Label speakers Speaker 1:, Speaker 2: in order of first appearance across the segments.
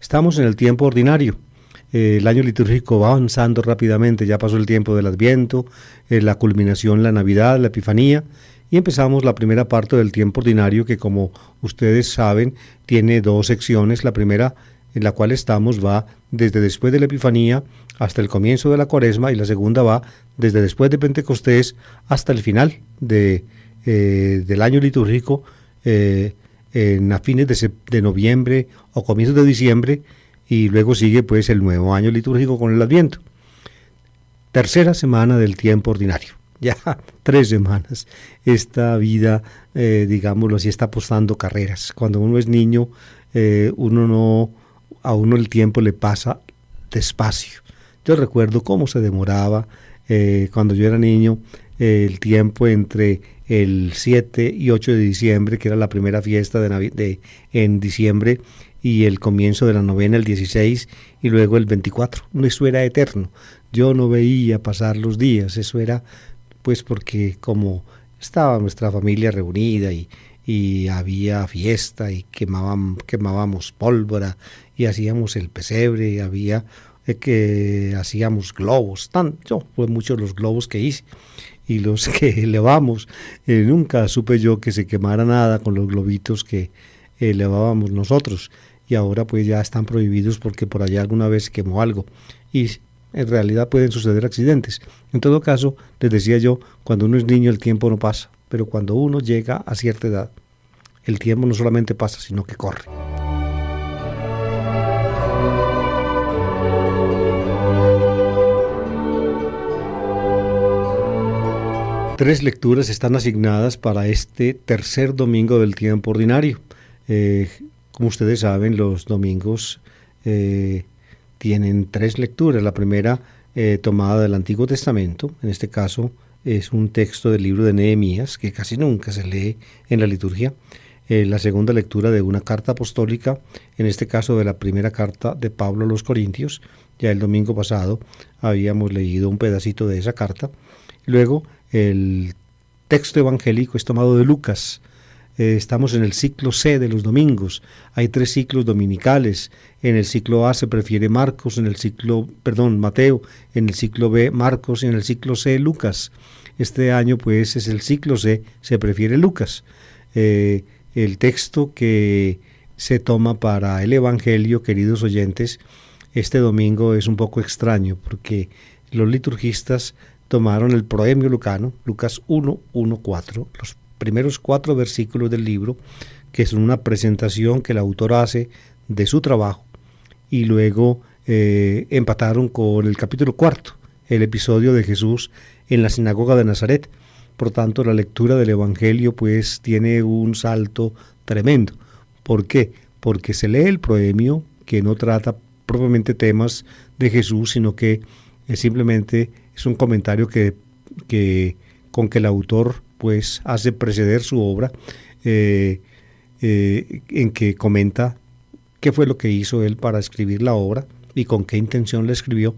Speaker 1: Estamos en el tiempo ordinario. El año litúrgico va avanzando rápidamente, ya pasó el tiempo del Adviento, la culminación, la Navidad, la Epifanía, y empezamos la primera parte del tiempo ordinario que, como ustedes saben, tiene dos secciones. La primera, en la cual estamos, va desde después de la Epifanía hasta el comienzo de la Cuaresma, y la segunda va desde después de Pentecostés hasta el final del año litúrgico, a fines de noviembre o comienzos de diciembre, y luego sigue pues el nuevo año litúrgico con el Adviento. Tercera semana del tiempo ordinario. Ya 3 semanas. Esta vida, digámoslo así, está apostando carreras. Cuando uno es niño, a uno el tiempo le pasa despacio. Yo recuerdo cómo se demoraba cuando yo era niño, el tiempo entre el 7 y 8 de diciembre, que era la primera fiesta en diciembre, y el comienzo de la novena el 16, y luego el 24. Eso era eterno. Yo no veía pasar los días. Eso era pues porque como estaba nuestra familia reunida y había fiesta y quemábamos pólvora y hacíamos el pesebre, y había que hacíamos globos. Fue muchos los globos que hice y los que elevamos. Nunca supe yo que se quemara nada con los globitos que elevábamos nosotros, y ahora pues ya están prohibidos porque por allá alguna vez se quemó algo, y en realidad pueden suceder accidentes. En todo caso, les decía yo, cuando uno es niño el tiempo no pasa, pero cuando uno llega a cierta edad, el tiempo no solamente pasa, sino que corre. Tres lecturas están asignadas para este tercer domingo del tiempo ordinario. Como ustedes saben, los domingos tienen 3 lecturas. La primera, tomada del Antiguo Testamento, en este caso es un texto del libro de Nehemías, que casi nunca se lee en la liturgia. La segunda lectura de una carta apostólica, en este caso de la primera carta de Pablo a los Corintios. Ya el domingo pasado habíamos leído un pedacito de esa carta. Luego, el texto evangélico es tomado de Lucas. Estamos en el ciclo C de los domingos. Hay 3 ciclos dominicales. En el ciclo A se prefiere Mateo. En el ciclo B, Marcos, y en el ciclo C, Lucas. Este año, pues, es el ciclo C, se prefiere Lucas. El texto que se toma para el Evangelio, queridos oyentes, este domingo es un poco extraño, porque los liturgistas tomaron el proemio lucano, Lucas 1, 1, 4, los primeros 4 versículos del libro, que son una presentación que el autor hace de su trabajo, y luego empataron con el capítulo 4, el episodio de Jesús en la sinagoga de Nazaret. Por tanto, la lectura del Evangelio pues tiene un salto tremendo. ¿Por qué? Porque se lee el proemio, que no trata propiamente temas de Jesús, sino que simplemente es un comentario con que el autor pues hace preceder su obra, en que comenta qué fue lo que hizo él para escribir la obra y con qué intención la escribió.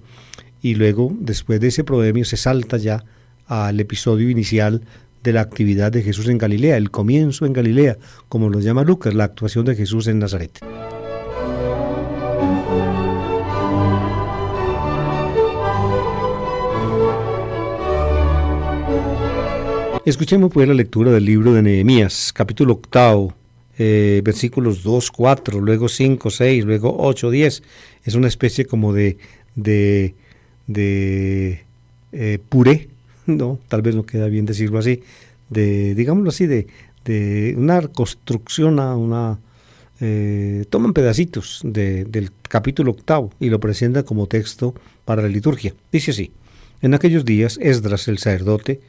Speaker 1: Y luego, después de ese proemio, se salta ya al episodio inicial de la actividad de Jesús en Galilea, el comienzo en Galilea, como lo llama Lucas, la actuación de Jesús en Nazaret. Escuchemos pues la lectura del libro de Nehemías, capítulo 8, versículos 2, 4, luego 5, 6, luego 8, 10. Es una especie como de puré, no, tal vez no queda bien decirlo así, digámoslo así, de una construcción, toman pedacitos del capítulo 8 y lo presentan como texto para la liturgia. Dice así: en aquellos días Esdras el sacerdote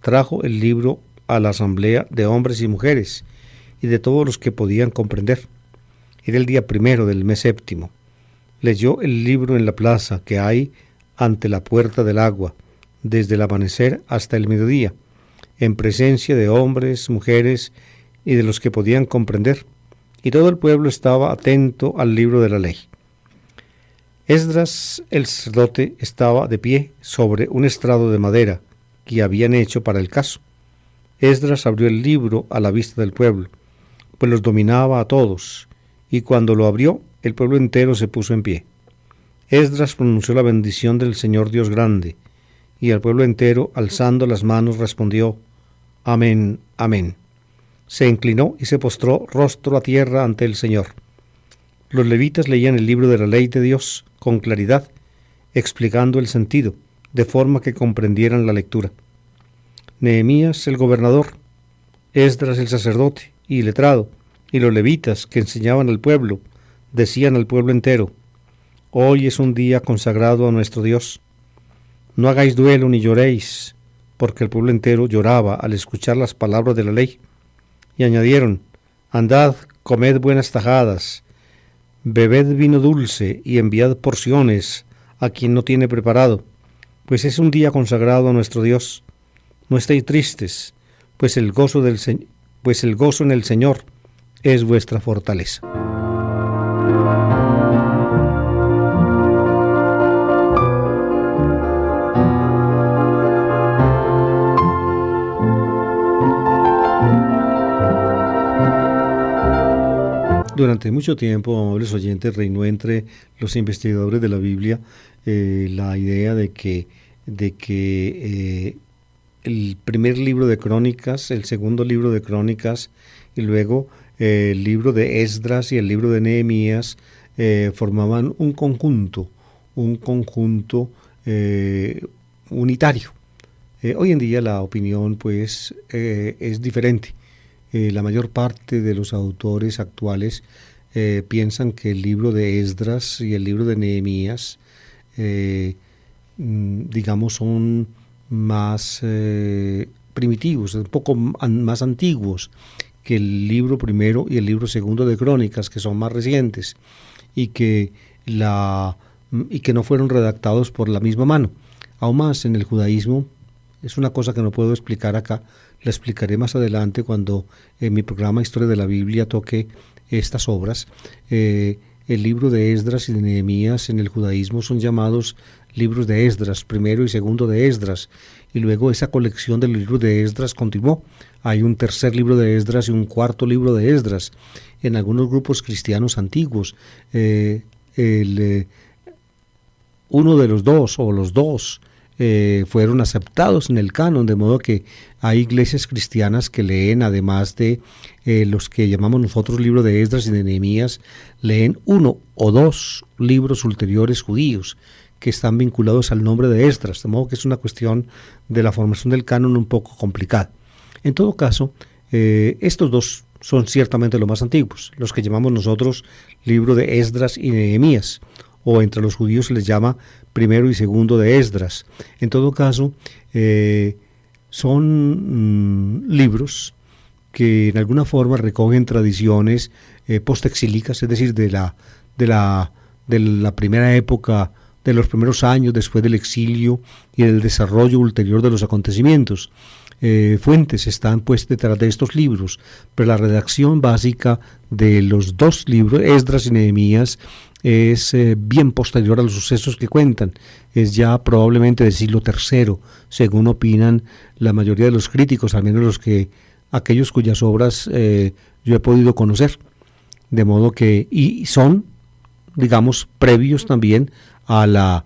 Speaker 1: trajo el libro a la asamblea de hombres y mujeres y de todos los que podían comprender. Era el día 1 del mes 7. Leyó el libro en la plaza que hay ante la puerta del agua, desde el amanecer hasta el mediodía, en presencia de hombres, mujeres y de los que podían comprender, y todo el pueblo estaba atento al libro de la ley. Esdras el sacerdote estaba de pie sobre un estrado de madera que habían hecho para el caso. Esdras abrió el libro a la vista del pueblo, pues los dominaba a todos, y cuando lo abrió, el pueblo entero se puso en pie. Esdras pronunció la bendición del Señor Dios grande, y el pueblo entero, alzando las manos, respondió: Amén, amén. Se inclinó y se postró rostro a tierra ante el Señor. Los levitas leían el libro de la ley de Dios con claridad, explicando el sentido, de forma que comprendieran la lectura. Nehemías el gobernador, Esdras el sacerdote y letrado, y los levitas que enseñaban al pueblo, decían al pueblo entero: Hoy es un día consagrado a nuestro Dios. No hagáis duelo ni lloréis, porque el pueblo entero lloraba al escuchar las palabras de la ley. Y añadieron: Andad, comed buenas tajadas, bebed vino dulce y enviad porciones a quien no tiene preparado, pues es un día consagrado a nuestro Dios. No estéis tristes, pues el gozo en el Señor es vuestra fortaleza. Durante mucho tiempo, amables oyentes, reinó entre los investigadores de la Biblia la idea de que el primer libro de Crónicas, el segundo libro de Crónicas y luego el libro de Esdras y el libro de Nehemías formaban un conjunto unitario. Hoy en día la opinión pues es diferente. La mayor parte de los autores actuales piensan que el libro de Esdras y el libro de Nehemías digamos son más primitivos, un poco más antiguos que el libro primero y el libro segundo de Crónicas, que son más recientes y que no fueron redactados por la misma mano. Aún más, en el judaísmo, es una cosa que no puedo explicar acá, la explicaré más adelante cuando en mi programa Historia de la Biblia toque estas obras. El libro de Esdras y de Nehemías en el judaísmo son llamados libros de Esdras, primero y segundo de Esdras, y luego esa colección de libros de Esdras continuó. Hay un tercer libro de Esdras y un cuarto libro de Esdras. En algunos grupos cristianos antiguos, uno de los dos o los dos fueron aceptados en el canon, de modo que hay iglesias cristianas que leen, además de los que llamamos nosotros libro de Esdras y de Nehemías, leen uno o dos libros ulteriores judíos que están vinculados al nombre de Esdras, de modo que es una cuestión de la formación del canon un poco complicada. En todo caso, estos dos son ciertamente los más antiguos, los que llamamos nosotros libro de Esdras y Nehemías, o entre los judíos se les llama primero y segundo de Esdras. En todo caso, son libros que en alguna forma recogen tradiciones postexílicas, es decir, de la primera época, de los primeros años después del exilio y del desarrollo ulterior de los acontecimientos. Fuentes están pues detrás de estos libros, pero la redacción básica de los dos libros, Esdras y Nehemías, es bien posterior a los sucesos que cuentan. Es ya probablemente del siglo III, según opinan la mayoría de los críticos, al menos aquellos cuyas obras yo he podido conocer. De modo que, y son, digamos, previos también a la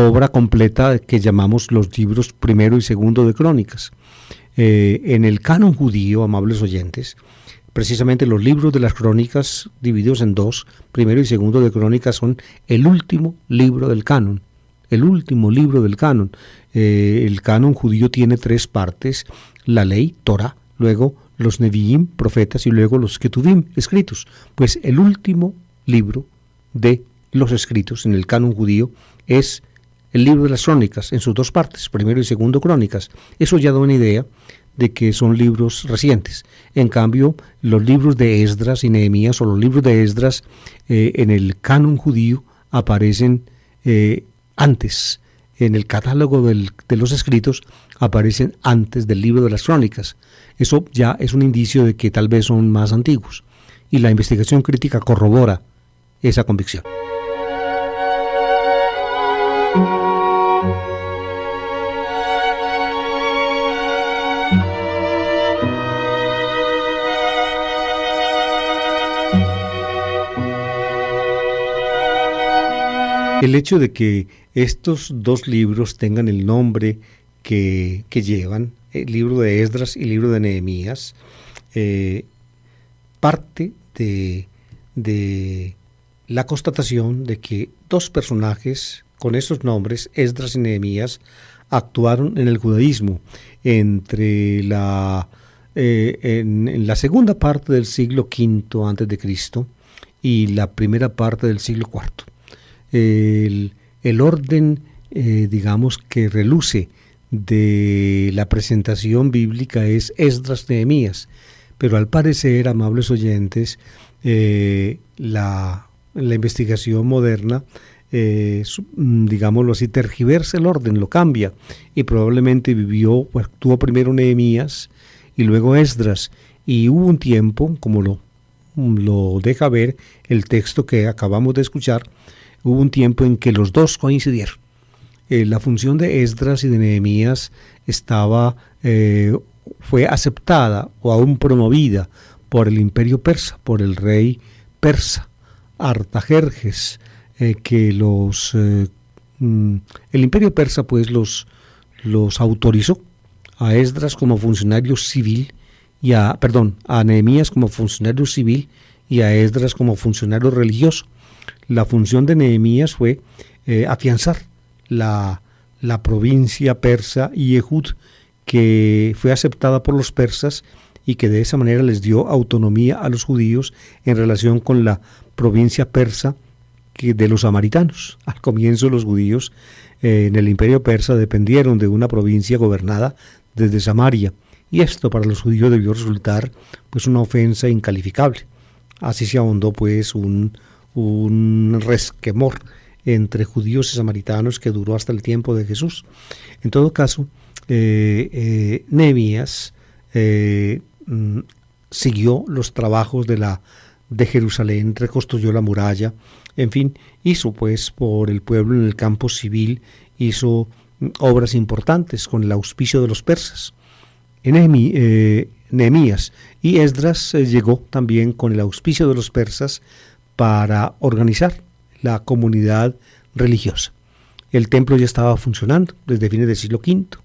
Speaker 1: obra completa que llamamos los libros primero y segundo de Crónicas. En el canon judío, amables oyentes, precisamente los libros de las Crónicas, divididos en dos, primero y segundo de Crónicas, son el último libro del canon. El último libro del canon. El canon judío tiene tres partes: la ley, Torah, luego los Neviim, profetas, y luego los Ketuvim, escritos. Pues el último libro de los escritos en el canon judío es el libro de las Crónicas, en sus dos partes, primero y segundo Crónicas. Eso ya da una idea de que son libros recientes. En cambio, los libros de Esdras y Nehemías, o los libros de Esdras en el canon judío, aparecen antes. En el catálogo de los escritos aparecen antes del libro de las Crónicas. Eso ya es un indicio de que tal vez son más antiguos. Y la investigación crítica corrobora esa convicción. El hecho de que estos dos libros tengan el nombre que llevan, el libro de Esdras y el libro de Nehemías, parte de la constatación de que dos personajes con esos nombres, Esdras y Nehemías, actuaron en el judaísmo entre en la segunda parte del siglo V antes de Cristo y la primera parte del siglo IV. El orden, digamos, que reluce de la presentación bíblica es Esdras-Nehemías, pero al parecer, amables oyentes, la investigación moderna, digámoslo así, tergiversa el orden, lo cambia, y probablemente actuó primero Nehemías y luego Esdras, y hubo un tiempo, como lo deja ver el texto que acabamos de escuchar, hubo un tiempo en que los dos coincidieron. La función de Esdras y de Nehemías fue aceptada o aún promovida por el imperio persa, por el rey persa, Artajerjes, que el imperio persa pues los autorizó a Esdras como funcionario civil a Nehemías como funcionario civil y a Esdras como funcionario religioso. La función de Nehemías fue afianzar la provincia persa Yehud, que fue aceptada por los persas y que de esa manera les dio autonomía a los judíos en relación con la provincia persa de los samaritanos. Al comienzo los judíos en el imperio persa dependieron de una provincia gobernada desde Samaria, y esto para los judíos debió resultar pues una ofensa incalificable. Así se ahondó pues un resquemor entre judíos y samaritanos que duró hasta el tiempo de Jesús. En todo caso, Nehemías siguió los trabajos de Jerusalén, reconstruyó la muralla, en fin, hizo pues por el pueblo en el campo civil, hizo obras importantes con el auspicio de los persas. Nehemías y Esdras llegó también con el auspicio de los persas para organizar la comunidad religiosa. El templo ya estaba funcionando desde fines del siglo V.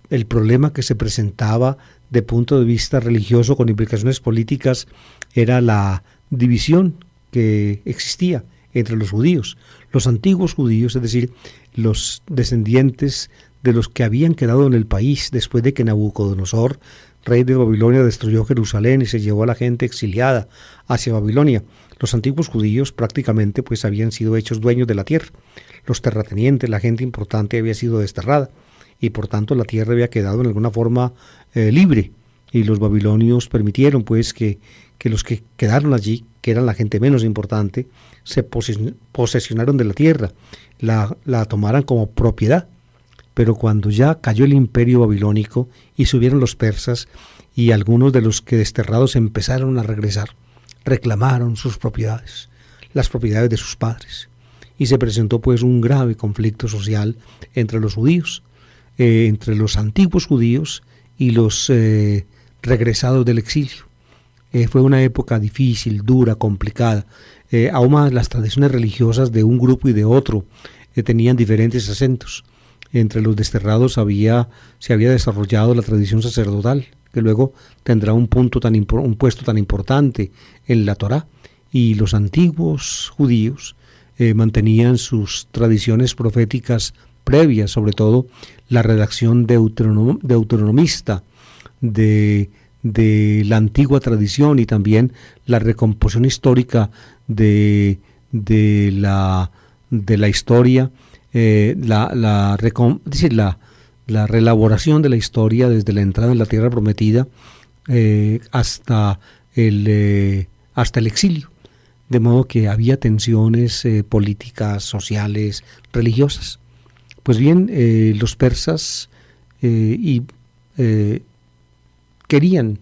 Speaker 1: El problema que se presentaba de punto de vista religioso con implicaciones políticas era la división que existía entre los judíos, los antiguos judíos, es decir, los descendientes de los que habían quedado en el país después de que Nabucodonosor, rey de Babilonia, destruyó Jerusalén y se llevó a la gente exiliada hacia Babilonia. Los antiguos judíos prácticamente pues habían sido hechos dueños de la tierra. Los terratenientes, la gente importante había sido desterrada y por tanto la tierra había quedado en alguna forma libre, y los babilonios permitieron pues que los que quedaron allí, que eran la gente menos importante, se posesionaron de la tierra, la tomaran como propiedad. Pero cuando ya cayó el imperio babilónico y subieron los persas, y algunos de los que desterrados empezaron a regresar, reclamaron sus propiedades, las propiedades de sus padres, y se presentó pues un grave conflicto social entre los judíos, entre los antiguos judíos y los regresados del exilio. Fue una época difícil, dura, complicada. Aún más las tradiciones religiosas de un grupo y de otro tenían diferentes acentos. Entre los desterrados se había desarrollado la tradición sacerdotal, que luego tendrá un puesto tan importante en la Torá, y los antiguos judíos mantenían sus tradiciones proféticas previas, sobre todo la redacción deuteronomista de la antigua tradición, y también la recomposición histórica de la historia, la reelaboración de la historia desde la entrada en la tierra prometida hasta el exilio, de modo que había tensiones políticas, sociales, religiosas. Pues bien, los persas querían,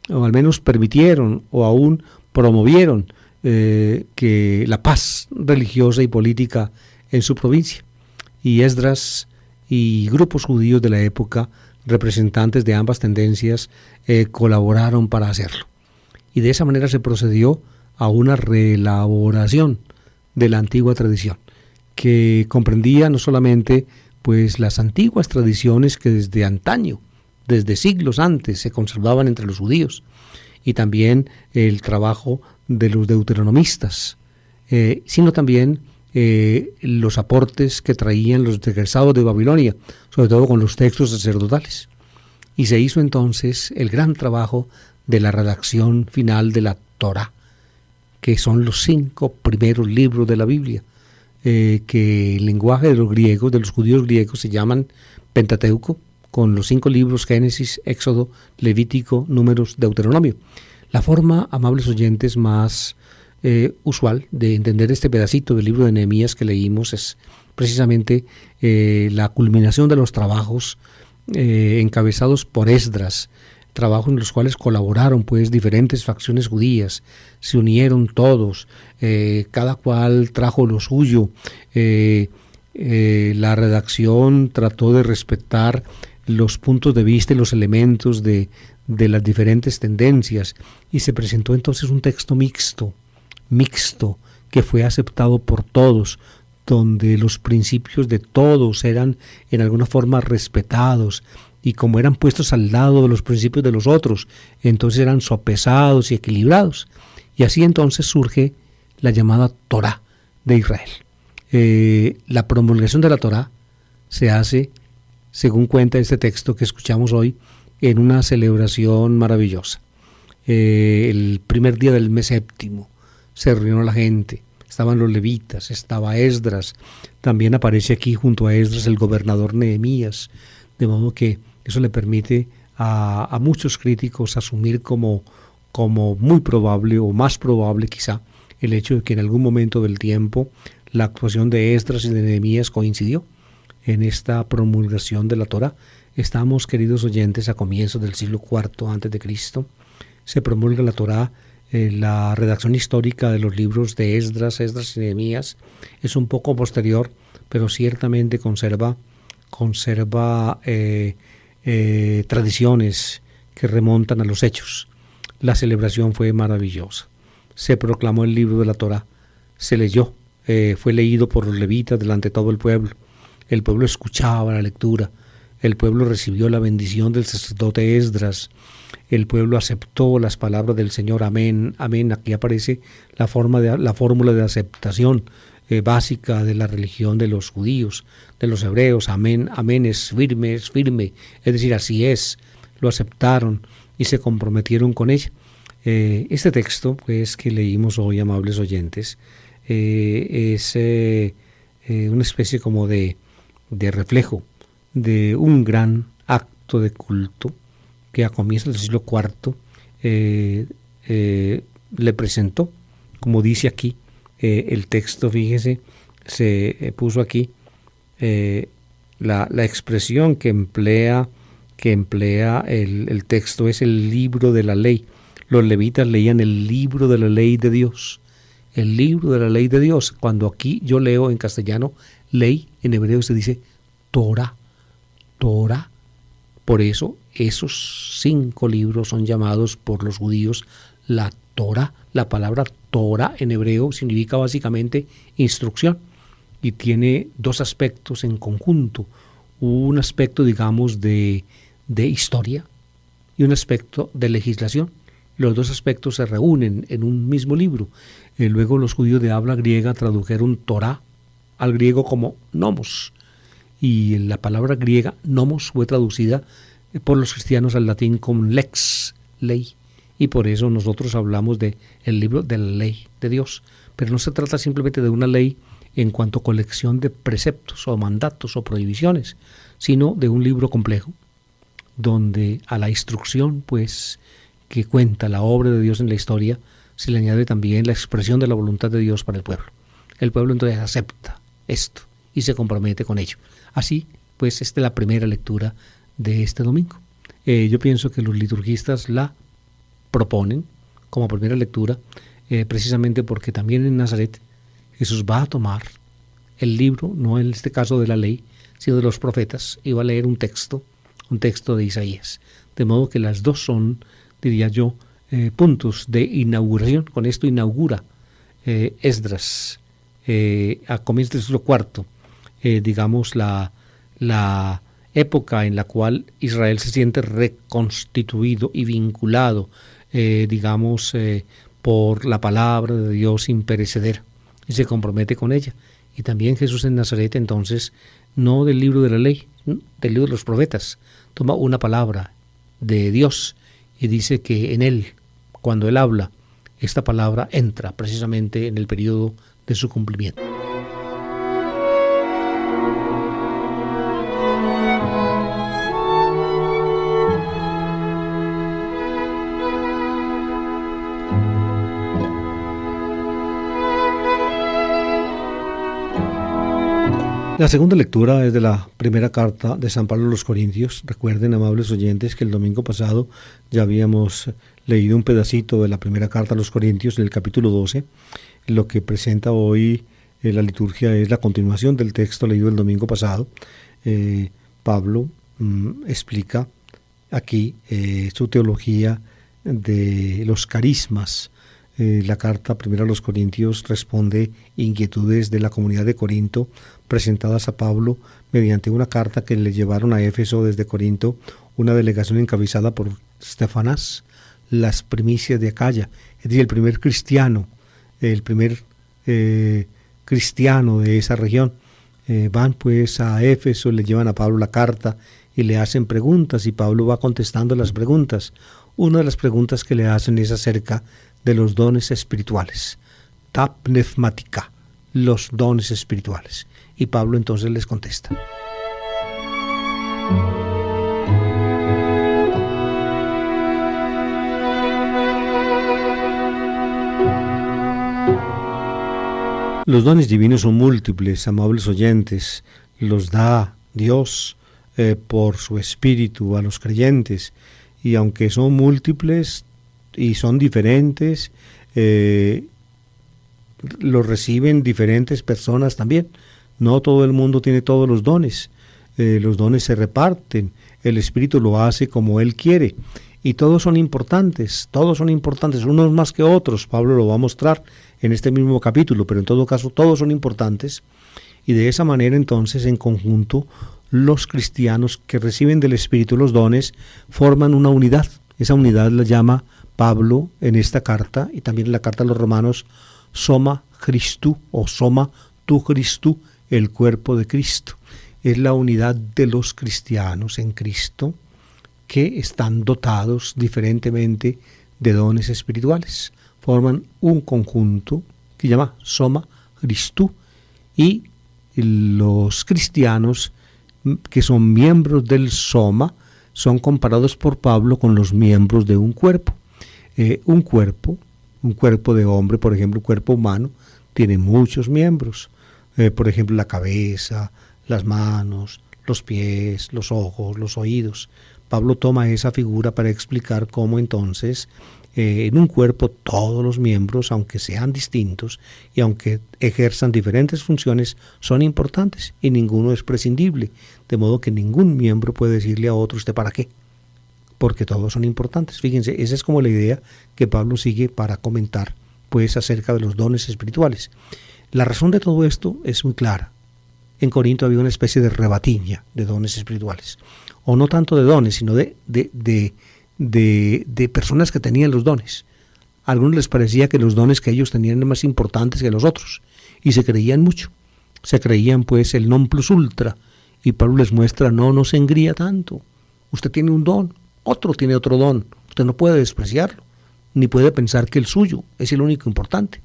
Speaker 1: o al menos permitieron, o aún promovieron que la paz religiosa y política en su provincia. Y Esdras y grupos judíos de la época, representantes de ambas tendencias, colaboraron para hacerlo. Y de esa manera se procedió a una reelaboración de la antigua tradición, que comprendía no solamente pues las antiguas tradiciones que desde antaño, desde siglos antes, se conservaban entre los judíos, y también el trabajo de los deuteronomistas, sino también los aportes que traían los egresados de Babilonia, sobre todo con los textos sacerdotales. Y se hizo entonces el gran trabajo de la redacción final de la Torá, que son los 5 primeros libros de la Biblia, que el lenguaje de los griegos, de los judíos griegos, se llaman Pentateuco, con los 5 libros Génesis, Éxodo, Levítico, Números, Deuteronomio. La forma, amables oyentes, más usual de entender este pedacito del libro de Nehemías que leímos es precisamente la culminación de los trabajos encabezados por Esdras, trabajos en los cuales colaboraron pues diferentes facciones judías, se unieron todos, cada cual trajo lo suyo, la redacción trató de respetar los puntos de vista y los elementos de las diferentes tendencias, y se presentó entonces un texto mixto, que fue aceptado por todos, donde los principios de todos eran en alguna forma respetados, y como eran puestos al lado de los principios de los otros, entonces eran sopesados y equilibrados. Y así entonces surge la llamada Torá de Israel. La promulgación de la Torá se hace, según cuenta este texto que escuchamos hoy, en una celebración maravillosa. El primer día del mes séptimo se reunió la gente, estaban los levitas, estaba Esdras, también aparece aquí junto a Esdras el gobernador Nehemías, de modo que eso le permite a muchos críticos asumir como muy probable o más probable quizá el hecho de que en algún momento del tiempo la actuación de Esdras y de Nehemías coincidió en esta promulgación de la Torá. Estamos, queridos oyentes, a comienzos del siglo IV a.C. Se promulga la Torá. La redacción histórica de los libros de Esdras y Nehemías es un poco posterior, pero ciertamente conserva tradiciones que remontan a los hechos. La celebración fue maravillosa. Se proclamó el libro de la Torá, se leyó, fue leído por los levitas delante de todo el pueblo. El pueblo escuchaba la lectura, el pueblo recibió la bendición del sacerdote Esdras, el pueblo aceptó las palabras del Señor, amén, amén. Aquí aparece la fórmula de aceptación básica de la religión de los judíos, de los hebreos, amén, amén, es firme, es decir, así es, lo aceptaron y se comprometieron con ella. Este texto, pues, que leímos hoy, amables oyentes, es una especie como de reflejo de un gran acto de culto que a comienzos del siglo IV le presentó, como dice aquí el texto, fíjese, se puso aquí la expresión que emplea el texto es el libro de la ley. Los levitas leían el libro de la ley de Dios, el libro de la ley de Dios. Cuando aquí yo leo en castellano ley, en hebreo se dice Torah. Por eso esos 5 libros son llamados por los judíos la Torah. La palabra Torah en hebreo significa básicamente instrucción y tiene 2 aspectos en conjunto. Un aspecto, digamos, de historia y un aspecto de legislación. Los 2 aspectos se reúnen en un mismo libro. Luego los judíos de habla griega tradujeron Torah al griego como nomos. Y la palabra griega nomos fue traducida por los cristianos al latín como lex, ley. Y por eso nosotros hablamos de el libro de la ley de Dios. Pero no se trata simplemente de una ley en cuanto a colección de preceptos o mandatos o prohibiciones, sino de un libro complejo, donde a la instrucción, pues, que cuenta la obra de Dios en la historia, se le añade también la expresión de la voluntad de Dios para el pueblo. El pueblo entonces acepta esto y se compromete con ello. Así, pues, esta es la primera lectura de este domingo. Yo pienso que los liturgistas la proponen como primera lectura, precisamente porque también en Nazaret Jesús va a tomar el libro, no en este caso de la ley, sino de los profetas, y va a leer un texto de Isaías. De modo que las dos son, diría yo, puntos de inauguración. Con esto inaugura Esdras a comienzos del siglo IV, digamos, la época en la cual Israel se siente reconstituido y vinculado, por la palabra de Dios imperecedera, y se compromete con ella. Y también Jesús en Nazaret, entonces, no del libro de la ley, del libro de los profetas, toma una palabra de Dios y dice que en él, cuando él habla, esta palabra entra precisamente en el periodo de su cumplimiento. La segunda lectura es de la primera carta de San Pablo a los Corintios. Recuerden, amables oyentes, que el domingo pasado ya habíamos leído un pedacito de la primera carta a los Corintios en el capítulo 12. Lo que presenta hoy la liturgia es la continuación del texto leído el domingo pasado. Pablo explica aquí su teología de los carismas. La carta primera a los Corintios responde inquietudes de la comunidad de Corinto presentadas a Pablo mediante una carta que le llevaron a Éfeso desde Corinto, una delegación encabezada por Estefanás, las primicias de Acaya, es decir, el primer cristiano de esa región. Van pues a Éfeso, le llevan a Pablo la carta y le hacen preguntas, y Pablo va contestando las preguntas. Una de las preguntas que le hacen es acerca de los dones espirituales, ta pneumática, los dones espirituales. Y Pablo entonces les contesta. Los dones divinos son múltiples, amables oyentes, los da Dios por su Espíritu a los creyentes, y aunque son múltiples y son diferentes, los reciben diferentes personas también. No todo el mundo tiene todos los dones se reparten, el Espíritu lo hace como Él quiere, y todos son importantes, unos más que otros. Pablo lo va a mostrar en este mismo capítulo, pero en todo caso todos son importantes, y de esa manera entonces en conjunto los cristianos que reciben del Espíritu los dones forman una unidad. Esa unidad la llama Pablo en esta carta y también en la carta a los Romanos Soma Christu o Soma tu Christu, el cuerpo de Cristo. Es la unidad de los cristianos en Cristo que están dotados diferentemente de dones espirituales. Forman un conjunto que se llama Soma Christu, y los cristianos que son miembros del Soma son comparados por Pablo con los miembros de un cuerpo. Un cuerpo de hombre, por ejemplo, un cuerpo humano, tiene muchos miembros. Por ejemplo, la cabeza, las manos, los pies, los ojos, los oídos. Pablo toma esa figura para explicar cómo entonces en un cuerpo todos los miembros, aunque sean distintos y aunque ejerzan diferentes funciones, son importantes y ninguno es prescindible. De modo que ningún miembro puede decirle a otro, ¿usted para qué? Porque todos son importantes. Fíjense, esa es como la idea que Pablo sigue para comentar pues acerca de los dones espirituales. La razón de todo esto es muy clara. En Corinto había una especie de rebatiña de dones espirituales, o no tanto de dones, sino de personas que tenían los dones. A algunos les parecía que los dones que ellos tenían eran más importantes que los otros, y se creían mucho. Se creían pues el non plus ultra, y Pablo les muestra, no se engría tanto. Usted tiene un don, otro tiene otro don, usted no puede despreciarlo, ni puede pensar que el suyo es el único importante.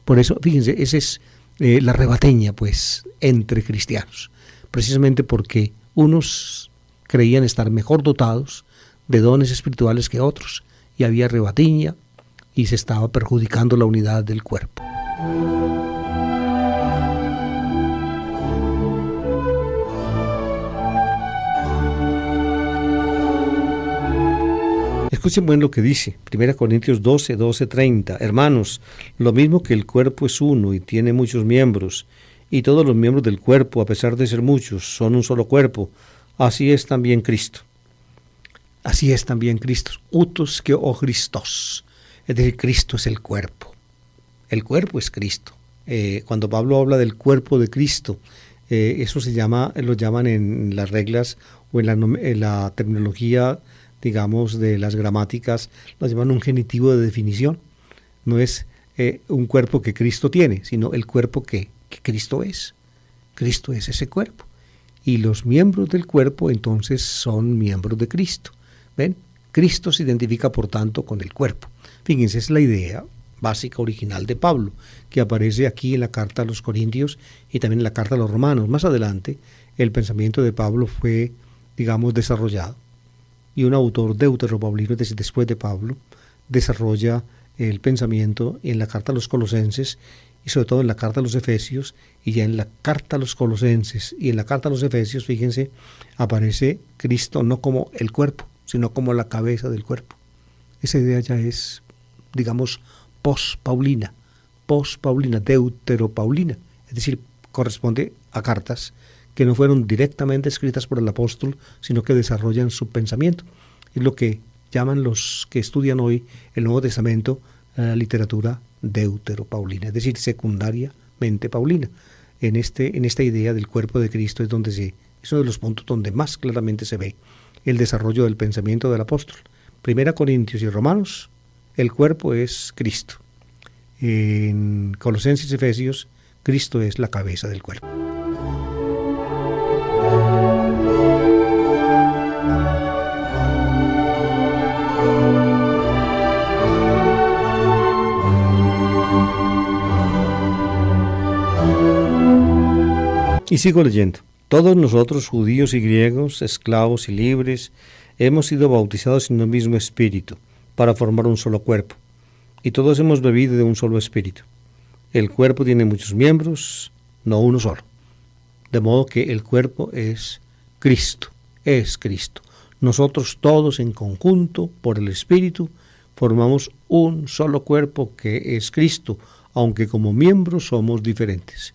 Speaker 1: Por eso, fíjense, esa es la rebateña pues entre cristianos, precisamente porque unos creían estar mejor dotados de dones espirituales que otros, y había rebatiña y se estaba perjudicando la unidad del cuerpo. Escuchen bien lo que dice 1 Corintios 12:30. Hermanos, lo mismo que el cuerpo es uno y tiene muchos miembros, y todos los miembros del cuerpo, a pesar de ser muchos, son un solo cuerpo, así es también Cristo. Así es también Cristo. Utos que o Christos. Es decir, Cristo es el cuerpo. El cuerpo es Cristo. Cuando Pablo habla del cuerpo de Cristo, eso lo llaman en las reglas o en la terminología, digamos, de las gramáticas, lo llaman un genitivo de definición. No es un cuerpo que Cristo tiene, sino el cuerpo que Cristo es. Cristo es ese cuerpo. Y los miembros del cuerpo entonces son miembros de Cristo. ¿Ven? Cristo se identifica, por tanto, con el cuerpo. Fíjense, es la idea básica original de Pablo, que aparece aquí en la carta a los Corintios y también en la carta a los Romanos. Más adelante, el pensamiento de Pablo fue, digamos, desarrollado. Y un autor deuteropaulino, es decir, después de Pablo, desarrolla el pensamiento en la carta a los Colosenses y sobre todo en la carta a los Efesios, y ya en la carta a los Colosenses y en la carta a los Efesios, fíjense, aparece Cristo no como el cuerpo, sino como la cabeza del cuerpo. Esa idea ya es, digamos, post-paulina, deuteropaulina, es decir, corresponde a cartas que no fueron directamente escritas por el apóstol, sino que desarrollan su pensamiento. Es lo que llaman los que estudian hoy el Nuevo Testamento la literatura deuteropaulina, es decir, secundariamente paulina. En esta idea del cuerpo de Cristo es uno de los puntos donde más claramente se ve el desarrollo del pensamiento del apóstol. Primera Corintios y Romanos, el cuerpo es Cristo. En Colosenses y Efesios, Cristo es la cabeza del cuerpo. Y sigo leyendo. Todos nosotros, judíos y griegos, esclavos y libres, hemos sido bautizados en un mismo espíritu, para formar un solo cuerpo. Y todos hemos bebido de un solo espíritu. El cuerpo tiene muchos miembros, no uno solo. De modo que el cuerpo es Cristo. Nosotros todos en conjunto, por el espíritu, formamos un solo cuerpo que es Cristo, aunque como miembros somos diferentes.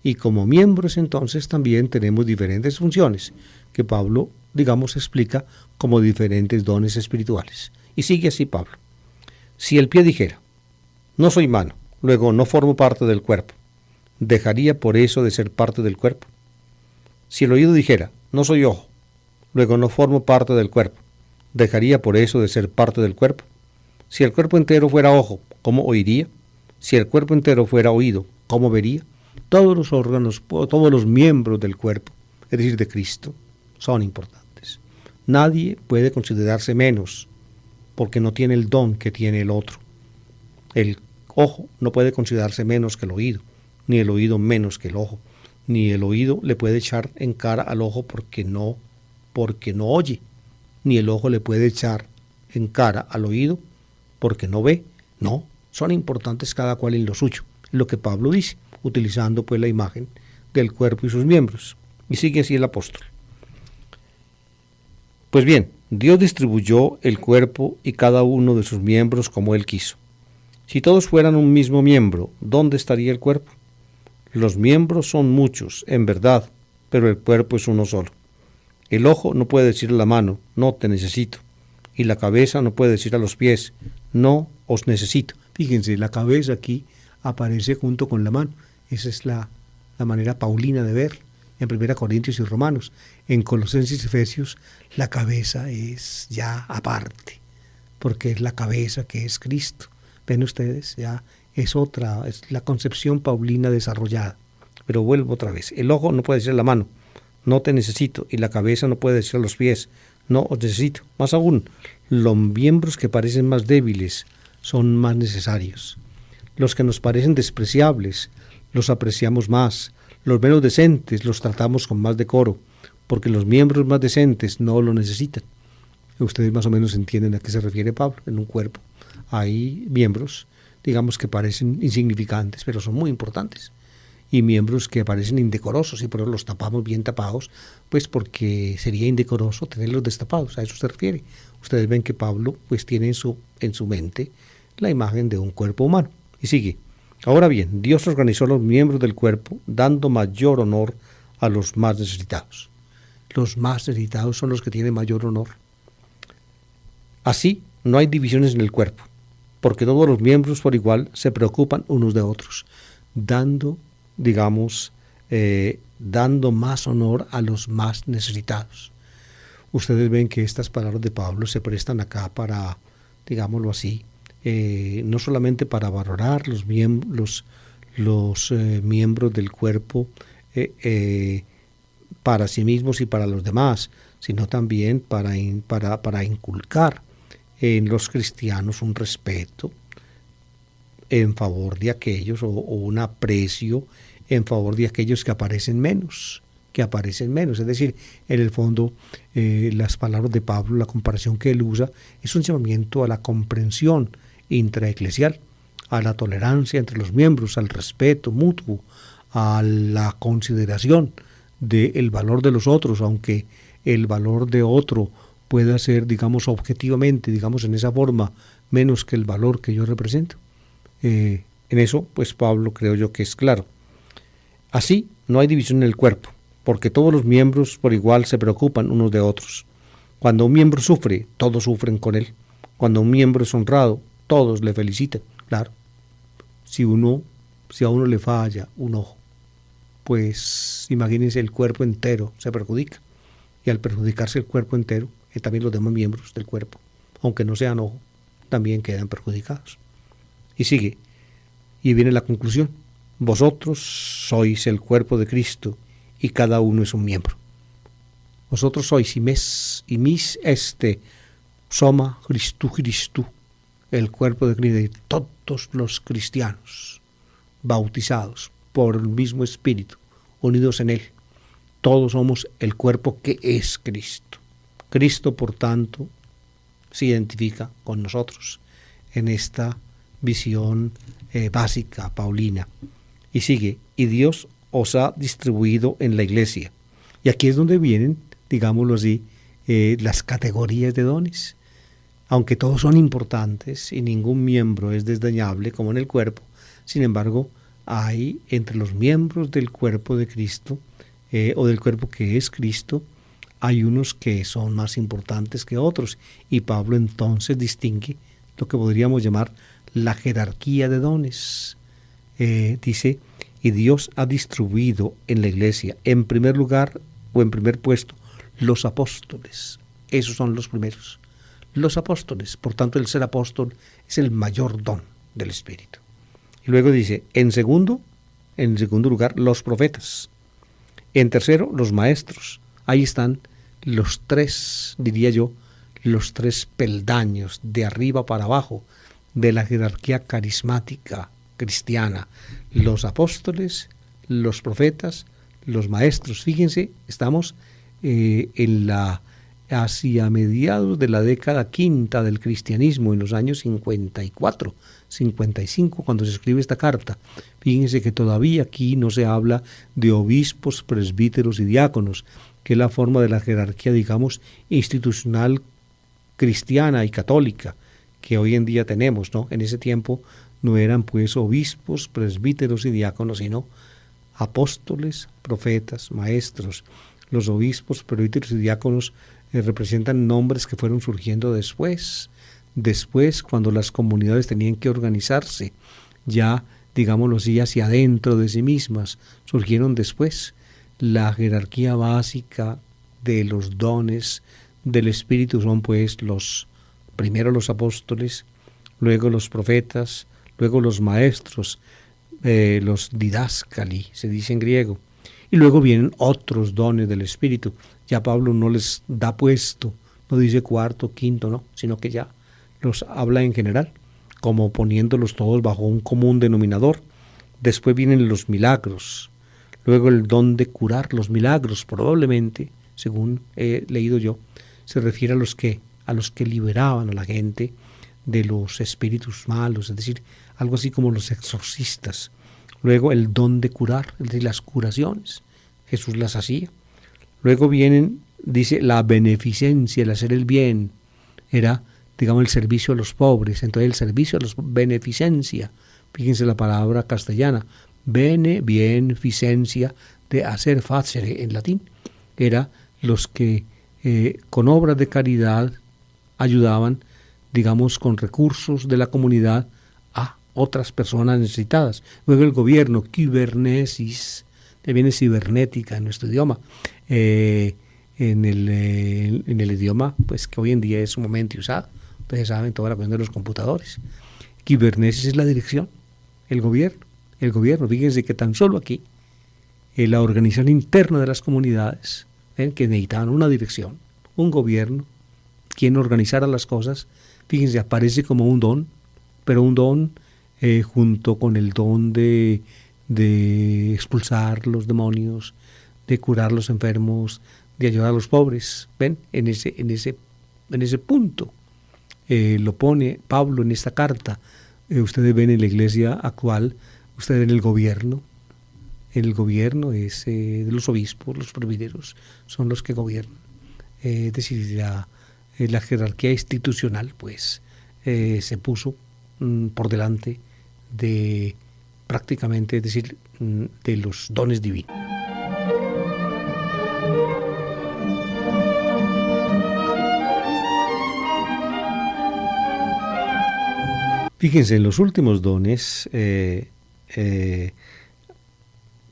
Speaker 1: Y como miembros entonces también tenemos diferentes funciones, que Pablo, digamos, explica como diferentes dones espirituales. Y sigue así Pablo. Si el pie dijera, no soy mano, luego no formo parte del cuerpo, ¿dejaría por eso de ser parte del cuerpo? Si el oído dijera, no soy ojo, luego no formo parte del cuerpo, ¿dejaría por eso de ser parte del cuerpo? Si el cuerpo entero fuera ojo, ¿cómo oiría? Si el cuerpo entero fuera oído, ¿cómo vería? Todos los órganos, todos los miembros del cuerpo, es decir, de Cristo, son importantes. Nadie puede considerarse menos porque no tiene el don que tiene el otro. El ojo no puede considerarse menos que el oído, ni el oído menos que el ojo, ni el oído le puede echar en cara al ojo porque no oye, ni el ojo le puede echar en cara al oído porque no ve. No, son importantes cada cual en lo suyo, es lo que Pablo dice, utilizando pues la imagen del cuerpo y sus miembros. Y sigue así el apóstol. Pues bien, Dios distribuyó el cuerpo y cada uno de sus miembros como Él quiso. Si todos fueran un mismo miembro, ¿dónde estaría el cuerpo? Los miembros son muchos, en verdad, pero el cuerpo es uno solo. El ojo no puede decir a la mano, no te necesito. Y la cabeza no puede decir a los pies, no os necesito. Fíjense, la cabeza aquí aparece junto con la mano. Esa es la manera paulina de ver en 1 Corintios y Romanos. En Colosenses y Efesios, la cabeza es ya aparte, porque es la cabeza que es Cristo. Ven ustedes, ya es la concepción paulina desarrollada. Pero vuelvo otra vez. El ojo no puede decir a la mano, no te necesito. Y la cabeza no puede decir a los pies, no os necesito. Más aún, los miembros que parecen más débiles son más necesarios. Los que nos parecen despreciables, los apreciamos más. Los menos decentes los tratamos con más decoro, porque los miembros más decentes no lo necesitan. Ustedes más o menos entienden a qué se refiere Pablo. En un cuerpo hay miembros, digamos, que parecen insignificantes, pero son muy importantes. Y miembros que parecen indecorosos, y por eso los tapamos bien tapados, pues porque sería indecoroso tenerlos destapados. A eso se refiere. Ustedes ven que Pablo pues tiene en su mente la imagen de un cuerpo humano. Y sigue. Ahora bien, Dios organizó los miembros del cuerpo dando mayor honor a los más necesitados. Los más necesitados son los que tienen mayor honor. Así, no hay divisiones en el cuerpo, porque todos los miembros por igual se preocupan unos de otros, dando, digamos, dando más honor a los más necesitados. Ustedes ven que estas palabras de Pablo se prestan acá para, digámoslo así, no solamente para valorar los miembros del cuerpo para sí mismos y para los demás, sino también para inculcar en los cristianos un respeto en favor de aquellos o un aprecio en favor de aquellos que aparecen menos. Es decir, en el fondo, las palabras de Pablo, la comparación que él usa, es un llamamiento a la comprensión intraeclesial, a la tolerancia entre los miembros, al respeto mutuo, a la consideración del valor de los otros, aunque el valor de otro pueda ser, digamos, objetivamente, digamos, en esa forma, menos que el valor que yo represento. En eso, pues Pablo creo yo que es claro. Así, no hay división en el cuerpo, porque todos los miembros por igual se preocupan unos de otros. Cuando un miembro sufre, todos sufren con él. Cuando un miembro es honrado, todos le felicitan. Claro, si a uno le falla un ojo, pues imagínense, el cuerpo entero se perjudica. Y al perjudicarse el cuerpo entero, también los demás miembros del cuerpo, aunque no sean ojo, también quedan perjudicados. Y sigue, y viene la conclusión. Vosotros sois el cuerpo de Cristo, y cada uno es un miembro. Vosotros sois y mis soma Christu, el cuerpo de Cristo, y todos los cristianos bautizados por el mismo Espíritu, unidos en Él. Todos somos el cuerpo que es Cristo. Cristo, por tanto, se identifica con nosotros en esta visión básica, paulina. Y sigue, y Dios os ha distribuido en la iglesia. Y aquí es donde vienen, digámoslo así, las categorías de dones. Aunque todos son importantes y ningún miembro es desdeñable como en el cuerpo, sin embargo, hay entre los miembros del cuerpo de Cristo, o del cuerpo que es Cristo, hay unos que son más importantes que otros. Y Pablo entonces distingue lo que podríamos llamar la jerarquía de dones. Dice, y Dios ha distribuido en la iglesia, en primer lugar o en primer puesto, los apóstoles. Esos son los primeros. Los apóstoles, por tanto el ser apóstol es el mayor don del Espíritu. Y luego dice, en segundo lugar, los profetas. En tercero, los maestros. Ahí están los tres, diría yo, los tres peldaños de arriba para abajo de la jerarquía carismática cristiana. Los apóstoles, los profetas, los maestros. Fíjense, estamos hacia mediados de la década quinta del cristianismo, en los años 54, 55, cuando se escribe esta carta. Fíjense que todavía aquí no se habla de obispos, presbíteros y diáconos, que es la forma de la jerarquía, digamos, institucional cristiana y católica que hoy en día tenemos, ¿no? En ese tiempo no eran pues obispos, presbíteros y diáconos, sino apóstoles, profetas, maestros. Los obispos, presbíteros y diáconos representan nombres que fueron surgiendo después, cuando las comunidades tenían que organizarse, ya, digámoslo así, hacia adentro de sí mismas, surgieron después. La jerarquía básica de los dones del Espíritu son pues primero los apóstoles, luego los profetas, luego los maestros, los didáscali, se dice en griego, y luego vienen otros dones del Espíritu. Ya Pablo no les da puesto, no dice cuarto, quinto, no, sino que ya los habla en general, como poniéndolos todos bajo un común denominador. Después vienen los milagros, luego el don de curar. Los milagros probablemente, según he leído yo, se refiere a los que liberaban a la gente de los espíritus malos, es decir, algo así como los exorcistas. Luego el don de curar, es decir, las curaciones, Jesús las hacía. Luego vienen, dice, la beneficencia, el hacer el bien, era, digamos, el servicio a los pobres. Entonces el servicio a los beneficencia, fíjense la palabra castellana, beneficencia, de hacer facere en latín, era los que con obras de caridad ayudaban, digamos, con recursos de la comunidad a otras personas necesitadas. Luego el gobierno, Kybernesis, que viene cibernética en nuestro idioma, en el idioma pues que hoy en día es sumamente usado. Ustedes saben toda la cuestión de los computadores. Kybernesis es la dirección, el gobierno. Fíjense que tan solo aquí, la organización interna de las comunidades, que necesitaban una dirección, un gobierno, quien organizara las cosas, fíjense, aparece como un don, pero un don junto con el don de expulsar los demonios, de curar los enfermos, de ayudar a los pobres. ¿Ven? En ese punto lo pone Pablo en esta carta. Ustedes ven en la iglesia actual, ustedes ven el gobierno. El gobierno es de los obispos, los presbíteros, son los que gobiernan. Es decir, la jerarquía institucional pues se puso por delante de prácticamente, es decir, de los dones divinos. Fíjense, en los últimos dones,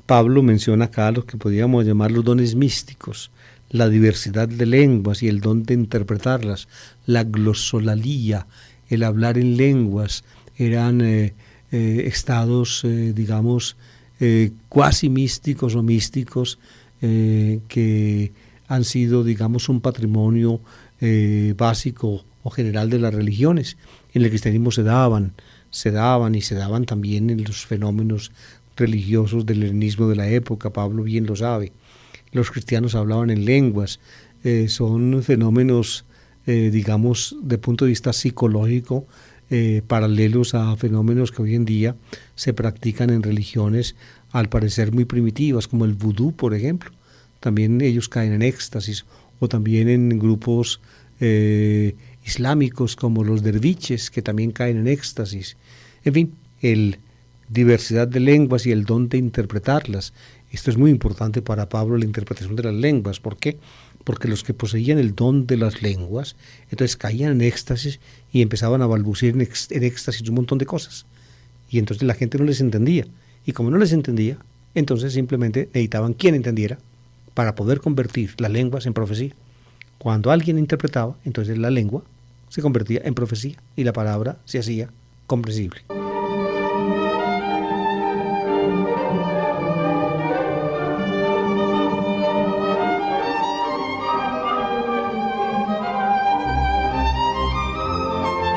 Speaker 1: Pablo menciona acá lo que podríamos llamar los dones místicos, la diversidad de lenguas y el don de interpretarlas, la glosolalía, el hablar en lenguas, eran estados, digamos, cuasi místicos o místicos que han sido, digamos, un patrimonio básico o general de las religiones. En el cristianismo se daban también en los fenómenos religiosos del helenismo de la época. Pablo bien lo sabe. Los cristianos hablaban en lenguas. Son fenómenos, digamos, de punto de vista psicológico, paralelos a fenómenos que hoy en día se practican en religiones al parecer muy primitivas, como el vudú, por ejemplo. También ellos caen en éxtasis, o también en grupos islámicos como los derviches, que también caen en éxtasis. En fin, diversidad de lenguas y el don de interpretarlas. Esto es muy importante para Pablo, la interpretación de las lenguas. ¿Por qué? Porque los que poseían el don de las lenguas, entonces caían en éxtasis y empezaban a balbucear en éxtasis un montón de cosas. Y entonces la gente no les entendía. Y como no les entendía, entonces simplemente necesitaban quien entendiera para poder convertir las lenguas en profecía. Cuando alguien interpretaba, entonces la lengua se convertía en profecía y la palabra se hacía comprensible.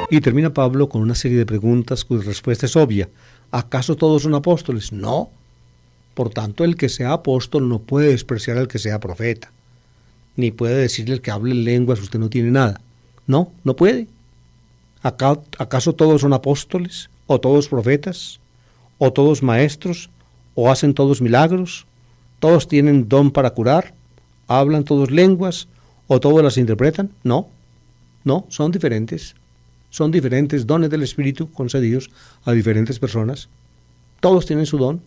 Speaker 1: Y termina Pablo con una serie de preguntas cuya respuesta es obvia. ¿Acaso todos son apóstoles? No. Por tanto, el que sea apóstol no puede despreciar al que sea profeta, ni puede decirle al que hable lenguas, usted no tiene nada. No, no puede. ¿Acaso todos son apóstoles? ¿O todos profetas? ¿O todos maestros? ¿O hacen todos milagros? ¿Todos tienen don para curar? ¿Hablan todos lenguas? ¿O todos las interpretan? No, no, son diferentes. Son diferentes dones del Espíritu concedidos a diferentes personas. Todos tienen su don.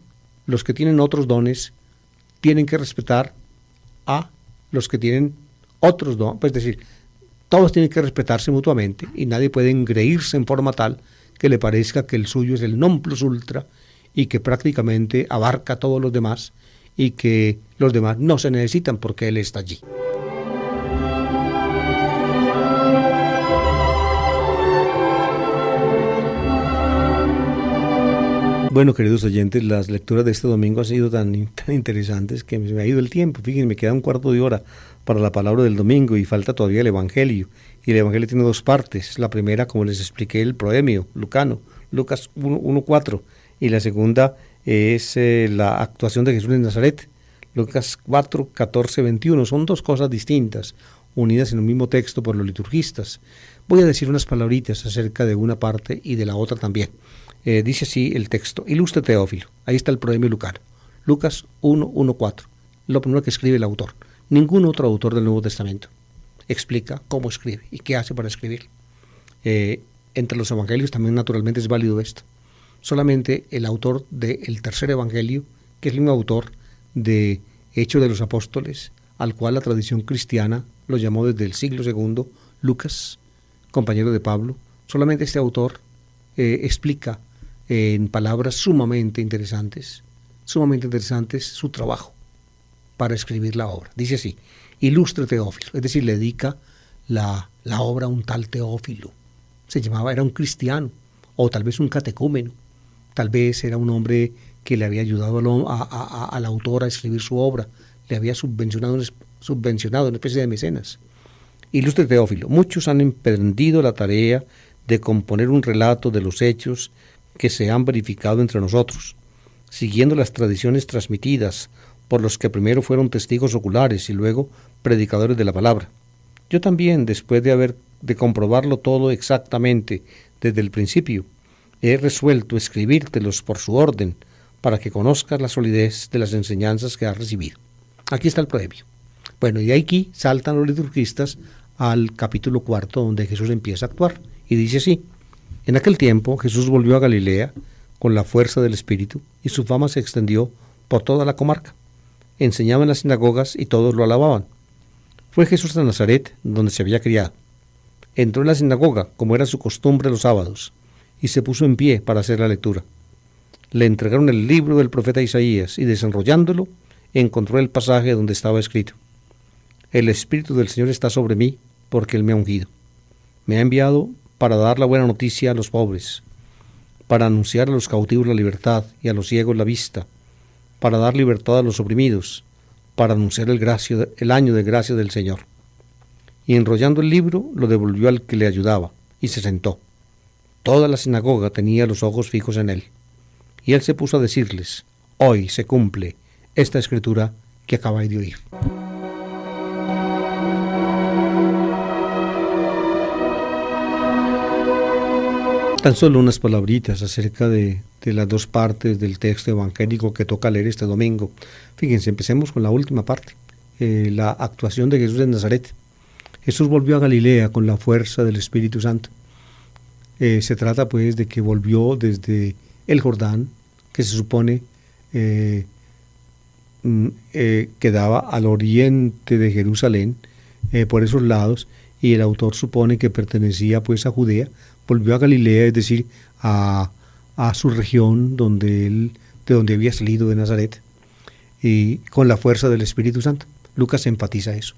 Speaker 1: Los que tienen otros dones tienen que respetar a los que tienen otros dones. Pues es decir, todos tienen que respetarse mutuamente y nadie puede engreírse en forma tal que le parezca que el suyo es el non plus ultra y que prácticamente abarca a todos los demás y que los demás no se necesitan porque él está allí. Bueno, queridos oyentes, las lecturas de este domingo han sido tan interesantes que me ha ido el tiempo. Fíjense, me queda un cuarto de hora para la palabra del domingo y falta todavía el Evangelio. Y el Evangelio tiene dos partes. La primera, como les expliqué, el proemio lucano, Lucas 1:4. Y la segunda es la actuación de Jesús en Nazaret, Lucas 4:14-21. Son dos cosas distintas, unidas en un mismo texto por los liturgistas. Voy a decir unas palabritas acerca de una parte y de la otra también. Dice así el texto: Ilustre Teófilo. Ahí está el proemio lucano, Lucas 1:4. Lo primero que escribe el autor. Ningún otro autor del Nuevo Testamento explica cómo escribe y qué hace para escribir. Entre los evangelios también naturalmente es válido esto. Solamente el autor del tercer evangelio, que es el mismo autor de Hechos de los Apóstoles, al cual la tradición cristiana lo llamó desde el siglo II, Lucas, compañero de Pablo, Solamente este autor explica en palabras sumamente interesantes su trabajo para escribir la obra. Dice así: Ilustre Teófilo, es decir, le dedica la obra a un tal Teófilo. Era un cristiano, o tal vez un catecúmeno, tal vez era un hombre que le había ayudado al autor a escribir su obra, le había subvencionado una especie de mecenas. Ilustre Teófilo, muchos han emprendido la tarea de componer un relato de los hechos que se han verificado entre nosotros, siguiendo las tradiciones transmitidas por los que primero fueron testigos oculares y luego predicadores de la palabra. Yo también, después de comprobarlo todo exactamente desde el principio, he resuelto escribírtelos por su orden, para que conozcas la solidez de las enseñanzas que has recibido. Aquí está el proverbio. Bueno, y aquí saltan los liturgistas al capítulo 4, donde Jesús empieza a actuar, y dice así: en aquel tiempo Jesús volvió a Galilea con la fuerza del Espíritu, y su fama se extendió por toda la comarca. Enseñaba en las sinagogas y todos lo alababan. Fue Jesús a Nazaret, donde se había criado. Entró en la sinagoga, como era su costumbre los sábados, y se puso en pie para hacer la lectura. Le entregaron el libro del profeta Isaías, y desenrollándolo, encontró el pasaje donde estaba escrito: El Espíritu del Señor está sobre mí, porque Él me ha ungido. Me ha enviado para dar la buena noticia a los pobres, para anunciar a los cautivos la libertad y a los ciegos la vista, para dar libertad a los oprimidos, para anunciar el año de gracia del Señor. Y enrollando el libro, lo devolvió al que le ayudaba, y se sentó. Toda la sinagoga tenía los ojos fijos en él. Y él se puso a decirles: hoy se cumple esta escritura que acabáis de oír. Tan solo unas palabritas acerca de las dos partes del texto evangélico que toca leer este domingo. Fíjense, empecemos con la última parte, la actuación de Jesús en Nazaret. Jesús volvió a Galilea con la fuerza del Espíritu Santo. Se trata pues de que volvió desde el Jordán, que se supone quedaba al oriente de Jerusalén, por esos lados, y el autor supone que pertenecía pues a Judea. Volvió a Galilea, es decir, a su región de donde había salido, de Nazaret, y con la fuerza del Espíritu Santo. Lucas enfatiza eso.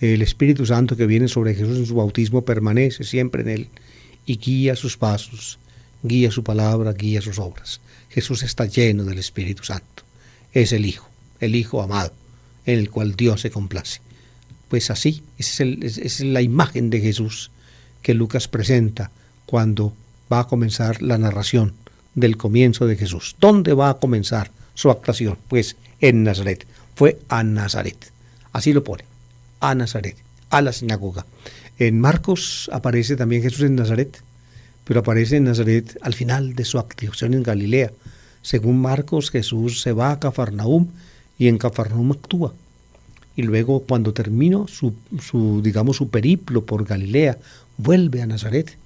Speaker 1: El Espíritu Santo que viene sobre Jesús en su bautismo permanece siempre en él y guía sus pasos, guía su palabra, guía sus obras. Jesús está lleno del Espíritu Santo. Es el Hijo amado, en el cual Dios se complace. Pues así, esa es la imagen de Jesús que Lucas presenta cuando va a comenzar la narración del comienzo de Jesús. ¿Dónde va a comenzar su actuación? Pues en Nazaret. Fue a Nazaret. Así lo pone. A Nazaret, a la sinagoga. En Marcos aparece también Jesús en Nazaret, pero aparece en Nazaret al final de su actuación en Galilea. Según Marcos, Jesús se va a Cafarnaúm y en Cafarnaúm actúa. Y luego, cuando terminó su periplo por Galilea, vuelve a Nazaret.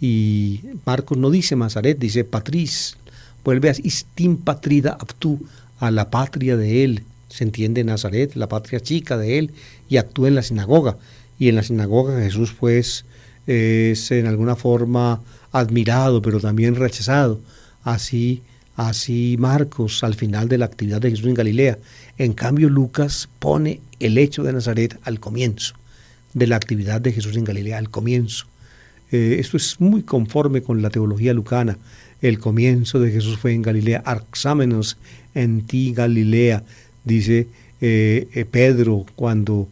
Speaker 1: Y Marcos no dice Nazaret, dice Patris. Vuelve a Istim Patrida Aptú, a la patria de él. Se entiende Nazaret, la patria chica de él, y actúa en la sinagoga. Y en la sinagoga Jesús pues es en alguna forma admirado, pero también rechazado. Así Marcos al final de la actividad de Jesús en Galilea. En cambio Lucas pone el hecho de Nazaret al comienzo de la actividad de Jesús en Galilea, al comienzo. Esto es muy conforme con la teología lucana. El comienzo de Jesús fue en Galilea. Arxámenos en ti, Galilea, dice Pedro cuando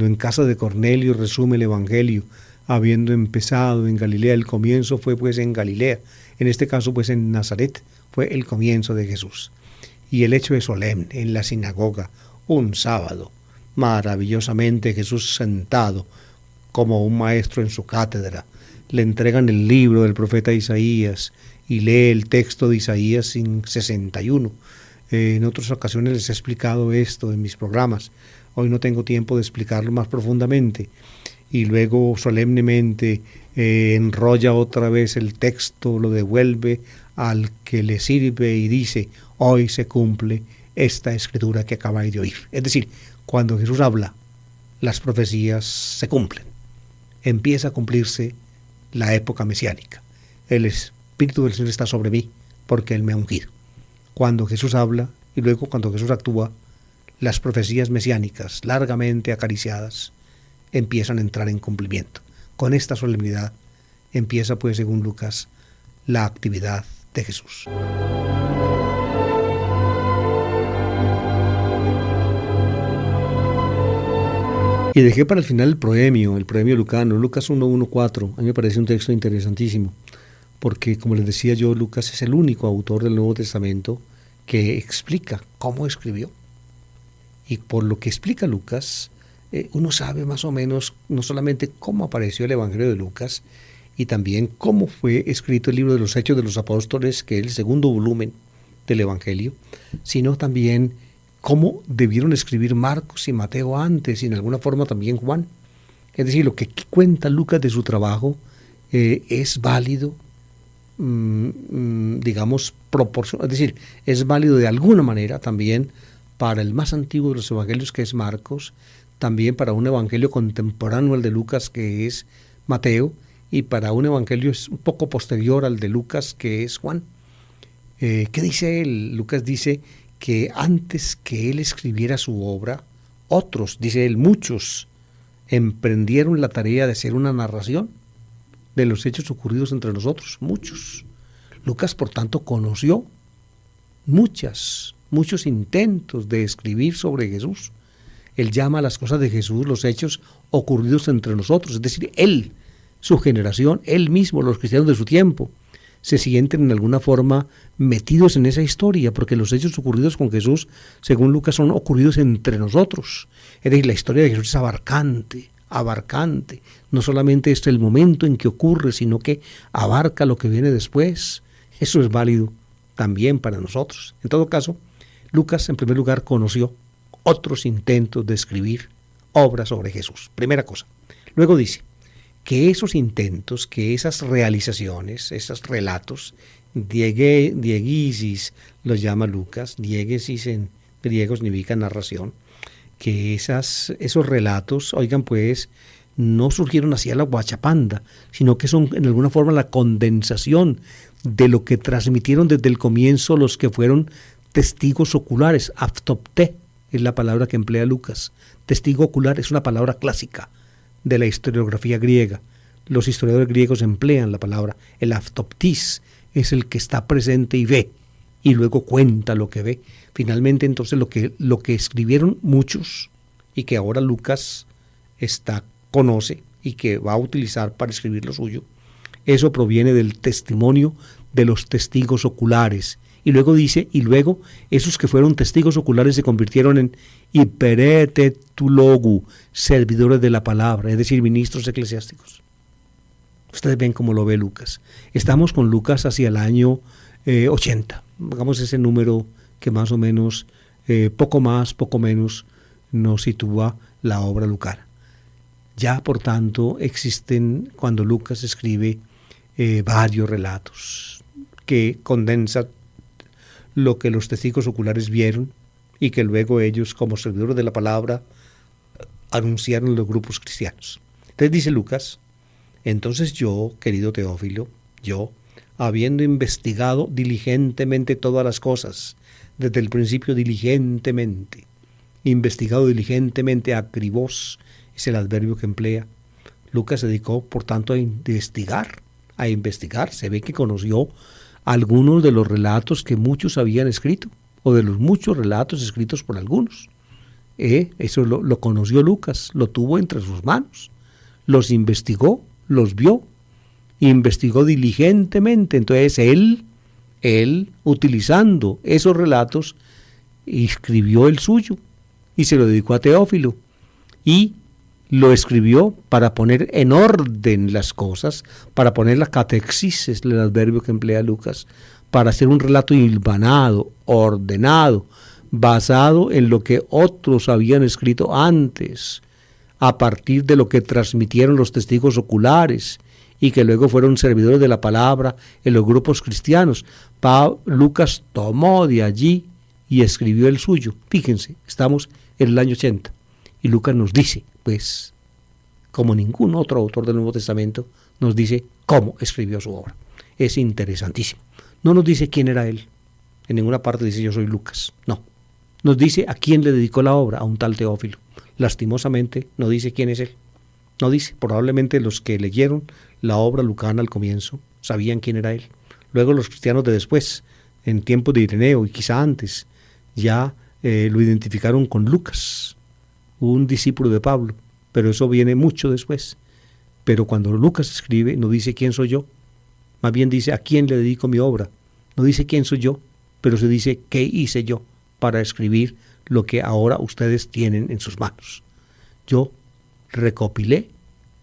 Speaker 1: en casa de Cornelio resume el Evangelio, habiendo empezado en Galilea. El comienzo fue pues en Galilea. En este caso pues en Nazaret fue el comienzo de Jesús. Y el hecho es solemne, en la sinagoga, un sábado, maravillosamente Jesús sentado como un maestro en su cátedra. Le entregan el libro del profeta Isaías y lee el texto de Isaías 61. En otras ocasiones les he explicado esto en mis programas. Hoy no tengo tiempo de explicarlo más profundamente. Y luego solemnemente enrolla otra vez el texto, lo devuelve al que le sirve y dice: hoy se cumple esta escritura que acabáis de oír. Es decir, cuando Jesús habla, las profecías se cumplen. Empieza a cumplirse la época mesiánica. El Espíritu del Señor está sobre mí porque Él me ha ungido. Cuando Jesús habla y luego cuando Jesús actúa, las profecías mesiánicas, largamente acariciadas, empiezan a entrar en cumplimiento. Con esta solemnidad empieza, pues, según Lucas, la actividad de Jesús. Y dejé para el final el proemio lucano, Lucas 1:1-4. A mí me parece un texto interesantísimo, porque, como les decía yo, Lucas es el único autor del Nuevo Testamento que explica cómo escribió. Y por lo que explica Lucas, uno sabe más o menos no solamente cómo apareció el Evangelio de Lucas, y también cómo fue escrito el libro de los Hechos de los Apóstoles, que es el segundo volumen del Evangelio, sino también cómo debieron escribir Marcos y Mateo antes, y en alguna forma también Juan. Es decir, lo que cuenta Lucas de su trabajo es válido, digamos, proporcional, es decir, es válido de alguna manera también para el más antiguo de los evangelios, que es Marcos, también para un evangelio contemporáneo al de Lucas, que es Mateo, y para un evangelio un poco posterior al de Lucas, que es Juan. ¿Qué dice él? Lucas dice que antes que él escribiera su obra, otros, dice él, muchos, emprendieron la tarea de hacer una narración de los hechos ocurridos entre nosotros, muchos. Lucas, por tanto, conoció muchos intentos de escribir sobre Jesús. Él llama a las cosas de Jesús los hechos ocurridos entre nosotros, es decir, él, su generación, él mismo, los cristianos de su tiempo, se sienten en alguna forma metidos en esa historia, porque los hechos ocurridos con Jesús, según Lucas, son ocurridos entre nosotros. Es decir, la historia de Jesús es abarcante. No solamente es el momento en que ocurre, sino que abarca lo que viene después. Eso es válido también para nosotros. En todo caso, Lucas, en primer lugar, conoció otros intentos de escribir obras sobre Jesús. Primera cosa. Luego dice que esos intentos, que esas realizaciones, esos relatos, diegesis los llama Lucas, diegesis en griego significa narración, que esos relatos, oigan pues, no surgieron así a la guachapanda, sino que son en alguna forma la condensación de lo que transmitieron desde el comienzo los que fueron testigos oculares. Aftopté es la palabra que emplea Lucas. Testigo ocular es una palabra clásica de la historiografía griega. Los historiadores griegos emplean la palabra, el aftoptis es el que está presente y ve, y luego cuenta lo que ve. Finalmente, entonces, lo que escribieron muchos, y que ahora Lucas conoce, y que va a utilizar para escribir lo suyo, eso proviene del testimonio de los testigos oculares. Y luego dice, esos que fueron testigos oculares se convirtieron en hiperetetulogu, servidores de la palabra, es decir, ministros eclesiásticos. Ustedes ven cómo lo ve Lucas. Estamos con Lucas hacia el año 80. Hagamos ese número que más o menos, poco más, poco menos, nos sitúa la obra lucana. Ya, por tanto, existen, cuando Lucas escribe, varios relatos que condensan lo que los testigos oculares vieron y que luego ellos, como servidores de la palabra, anunciaron en los grupos cristianos. Entonces dice Lucas, entonces yo, querido Teófilo, yo, habiendo investigado diligentemente todas las cosas, desde el principio diligentemente, investigado diligentemente, acribos, es el adverbio que emplea. Lucas se dedicó, por tanto, a investigar. Se ve que conoció algunos de los relatos que muchos habían escrito, o de los muchos relatos escritos por algunos. Eso lo conoció Lucas, lo tuvo entre sus manos, los investigó, los vio, investigó diligentemente. Entonces él, utilizando esos relatos, escribió el suyo y se lo dedicó a Teófilo, y lo escribió para poner en orden las cosas, para poner la catexis, es el adverbio que emplea Lucas, para hacer un relato hilvanado, ordenado, basado en lo que otros habían escrito antes, a partir de lo que transmitieron los testigos oculares y que luego fueron servidores de la palabra en los grupos cristianos. Lucas tomó de allí y escribió el suyo. Fíjense, estamos en el año 80 y Lucas nos dice, pues, como ningún otro autor del Nuevo Testamento, nos dice cómo escribió su obra. Es interesantísimo. No nos dice quién era él. En ninguna parte dice yo soy Lucas. No. Nos dice a quién le dedicó la obra, a un tal Teófilo. Lastimosamente no dice quién es él. No dice. Probablemente los que leyeron la obra lucana al comienzo sabían quién era él. Luego los cristianos de después, en tiempos de Ireneo y quizá antes, ya lo identificaron con Lucas, un discípulo de Pablo, pero eso viene mucho después. Pero cuando Lucas escribe, no dice quién soy yo, más bien dice a quién le dedico mi obra. No dice quién soy yo, pero se dice qué hice yo para escribir lo que ahora ustedes tienen en sus manos. Yo recopilé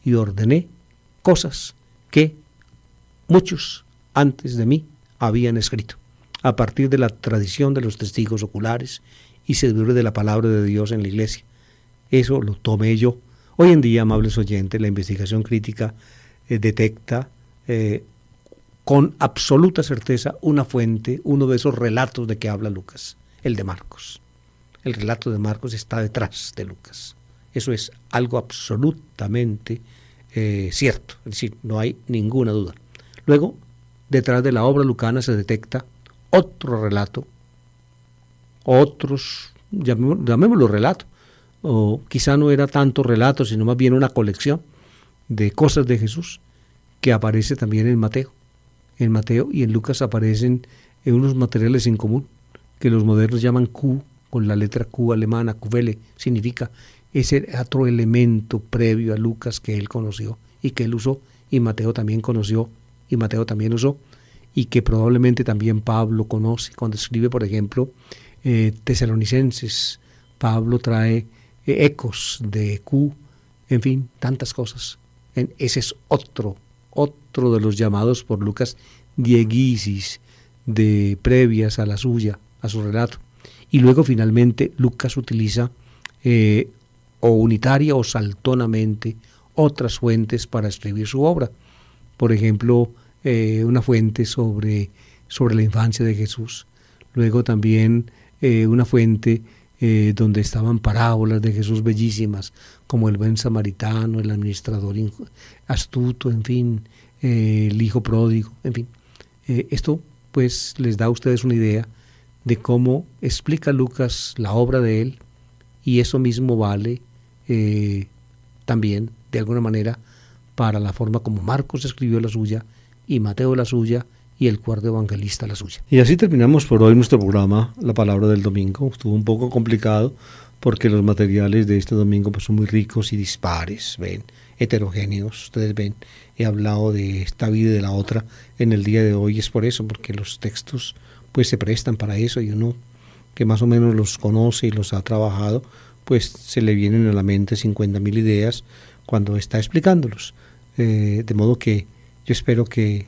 Speaker 1: y ordené cosas que muchos antes de mí habían escrito, a partir de la tradición de los testigos oculares y servidores de la palabra de Dios en la iglesia. Eso lo tomé yo. Hoy en día, amables oyentes, la investigación crítica detecta con absoluta certeza una fuente, uno de esos relatos de que habla Lucas, el de Marcos. El relato de Marcos está detrás de Lucas. Eso es algo absolutamente cierto, es decir, no hay ninguna duda. Luego, detrás de la obra lucana se detecta otro relato, otros, llamémoslo relato, o quizá no era tanto relato, sino más bien una colección de cosas de Jesús que aparece también en Mateo. En Mateo y en Lucas aparecen unos materiales en común que los modernos llaman Q, con la letra Q alemana, QVL, significa ese otro elemento previo a Lucas que él conoció y que él usó, y Mateo también conoció y Mateo también usó, y que probablemente también Pablo conoce cuando escribe, por ejemplo, Tesalonicenses. Pablo trae ecos de Q, en fin, tantas cosas. Ese es otro de los llamados por Lucas diegesis, de previas a la suya, a su relato. Y luego finalmente Lucas utiliza o unitaria o saltonamente otras fuentes para escribir su obra. Por ejemplo, una fuente sobre la infancia de Jesús. Luego también una fuente donde estaban parábolas de Jesús bellísimas, como el buen samaritano, el administrador astuto, en fin, el hijo pródigo, en fin. Esto pues les da a ustedes una idea de cómo explica Lucas la obra de él, y eso mismo vale también, de alguna manera, para la forma como Marcos escribió la suya, y Mateo la suya, y el cuarto evangelista la suya. Y así terminamos por hoy nuestro programa, La Palabra del Domingo. Estuvo un poco complicado porque los materiales de este domingo pues, son muy ricos y dispares, ven, heterogéneos. Ustedes ven, he hablado de esta vida y de la otra en el día de hoy, es por eso, porque los textos pues se prestan para eso, y uno que más o menos los conoce y los ha trabajado, pues se le vienen a la mente 50.000 ideas cuando está explicándolos. De modo que yo espero que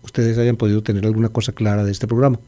Speaker 1: ustedes hayan podido tener alguna cosa clara de este programa.